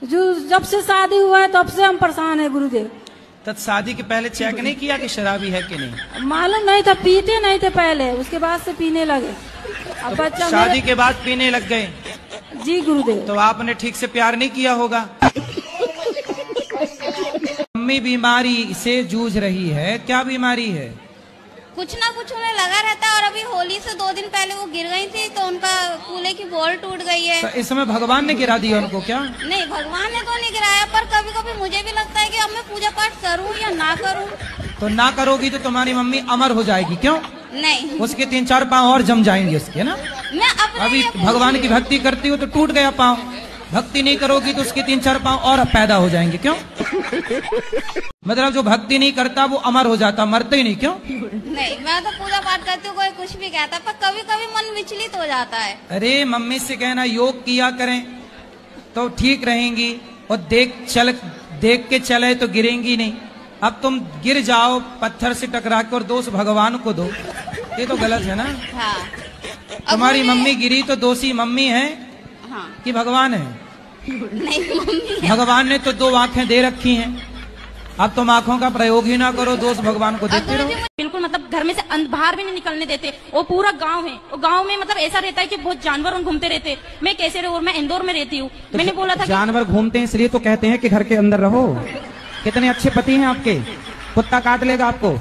जो जब से शादी हुआ है तब से हम परेशान है गुरुदेव। तो शादी के पहले चेक नहीं किया कि शराबी है कि नहीं? मालूम नहीं था, पीते नहीं थे पहले, उसके बाद से पीने लगे। अब बच्चा शादी के बाद पीने लग गए? जी गुरुदेव। तो आपने ठीक से प्यार नहीं किया होगा। मम्मी बीमारी से जूझ रही है, क्या बीमारी है? कुछ ना कुछ उन्हें लगा रहता है और अभी होली से 2 दिन पहले वो गिर गई थी तो उनका कूल्हे की बॉल टूट गई है। तो इस समय भगवान ने गिरा दिया उनको क्या? नहीं, भगवान ने तो नहीं गिराया, पर कभी कभी मुझे भी लगता है कि अब मैं पूजा पाठ करूं या ना करूं। तो ना करोगी तो तुम्हारी मम्मी अमर हो जाएगी, क्यों? नहीं, उसके 3-4 पाँव और जम जाएंगे उसके ना। मैं अभी भगवान की भक्ति करती हो तो टूट गया पाँव, भक्ति नहीं करोगी तो उसके 3-4 पाँव और पैदा हो जाएंगे, क्यों? मतलब जो भक्ति नहीं करता वो अमर हो जाता, मरते ही नहीं, क्यों? नहीं, मैं तो पूजा पाठ करती हूँ, कोई कुछ भी कहता, पर कभी कभी मन विचलित हो जाता है। अरे मम्मी से कहना योग किया करें तो ठीक रहेंगी, और देख के चले तो गिरेंगी नहीं। अब तुम गिर जाओ पत्थर से टकरा के और दोष भगवान को दो, ये तो गलत है ना। हाँ। तुम्हारी मम्मी गिरी तो दोषी मम्मी है हाँ। कि भगवान है? नहीं, मम्मी है। भगवान ने तो 2 आंखें दे रखी हैं, अब तुम आंखों का प्रयोग ही ना करो, दोष भगवान को देते रहो। बिल्कुल, मतलब घर में से बाहर भी नहीं निकलने देते। वो पूरा गांव है, वो गांव में मतलब ऐसा रहता है कि बहुत जानवर घूमते रहते। मैं कैसे रहूं? मैं इंदौर में रहती हूँ। तो मैंने बोला था जानवर घूमते हैं इसलिए तो कहते हैं कि घर के अंदर रहो। कितने अच्छे पति हैं आपके, कुत्ता काट लेगा आपको,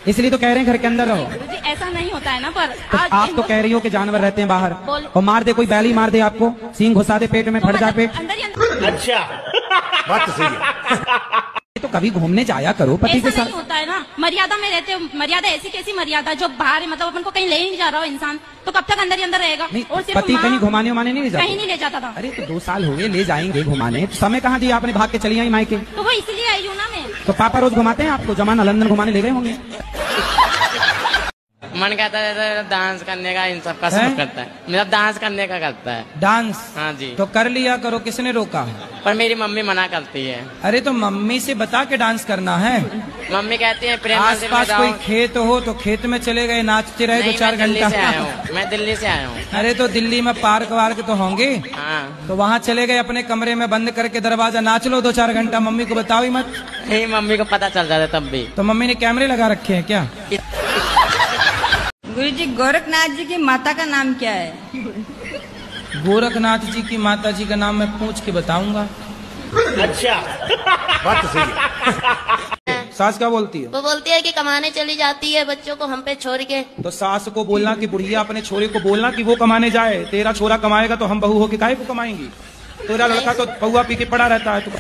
इसलिए तो कह रहे हैं घर के अंदर रहो। जी ऐसा नहीं होता है ना, पर तो आज आप तो कह रही हो कि जानवर रहते हैं बाहर, बोल- और मार दे, कोई बैली मार दे आपको, सींग घुसा दे पेट में, फट जाए पेट। अंदर ही अंदर। अच्छा, बात तो सही है। तो कभी घूमने जाया करो पति के ऐसा साथ। नहीं होता है ना, मर्यादा में रहते हो। मर्यादा ऐसी कैसी मर्यादा जो बाहर है, मतलब अपन को कहीं ले ही नहीं जा रहा हो इंसान, तो कब तक अंदर ही अंदर रहेगा? नहीं, और सिर्फ पति माँ कहीं घुमाने उमाने नहीं ले जाता? कहीं नहीं ले जाता था। अरे तो 2 साल हो गए, ले जाएंगे घुमाने, समय कहाँ दिया आपने, भाग के चली आई मायके? तो वो इसलिए आई हूँ ना मैं। तो पापा रोज घुमाते हैं आपको? जमाना लंदन घुमाने ले गए होंगे। मन कहता है डांस करने का, इन सब का शौक करता है मेरा, डांस करने का करता है। डांस? हाँ जी। तो कर लिया करो, किसने रोका? पर मेरी मम्मी मना करती है। अरे तो मम्मी से बता के डांस करना है। मम्मी कहती है प्रेम आस पास कोई खेत हो तो खेत में चले गए, नाचते रहे 2-4 घंटा। मैं दिल्ली से आया हूँ। अरे तो दिल्ली में पार्क वार्क तो होंगे, हाँ। तो वहाँ चले गए अपने कमरे में बंद करके दरवाजा, नाच लो 2-4 घंटा, मम्मी को बताओ ही मत। नहीं, मम्मी को पता चल जाता तब भी। तो मम्मी ने कैमरे लगा रखे हैं क्या? गुरुजी, गोरखनाथ जी की माता का नाम क्या है? गोरखनाथ जी की माता जी का नाम मैं पूछ के बताऊंगा। अच्छा, बात तो सही है। सास क्या बोलती है? वो बोलती है कि कमाने चली जाती है बच्चों को हम पे छोड़ के। तो सास को बोलना कि बुढ़िया अपने छोरे को बोलना कि वो कमाने जाए, तेरा छोरा कमाएगा तो हम बहू होके काहे को कमाएंगी? तेरा लड़का तो पौवा पी के पड़ा रहता है। तो